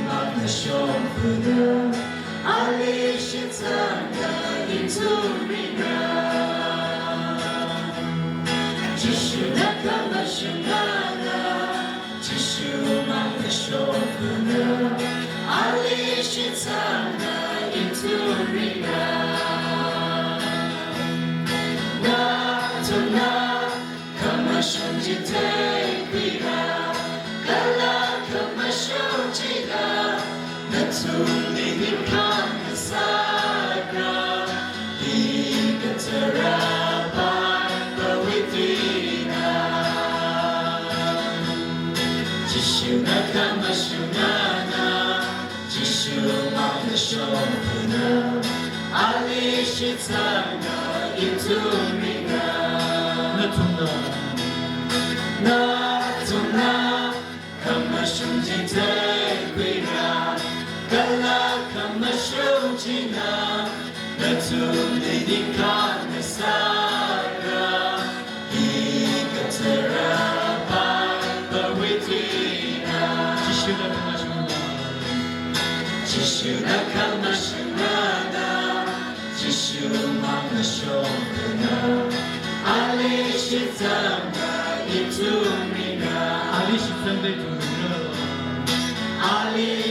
忙的修复的，阿里是怎的印度里人？只是那个么是那个，只是忙的修复的，阿里是怎的印度里人？那就那，可么兄弟对比了，可了可么兄弟的，那图你你看的萨个，一个特拉巴不会对那，只是那可么是那，只是忙的手不能，阿里是怎的？印度里人，那从那，可么兄弟对归那，可了可么兄弟那，那图你你看那萨个，一个特拉巴不会对那，只是那可么是那，只是那可么是那。只是忙的手不能，阿里是怎的印度米人？阿里是怎的印度米人？阿里。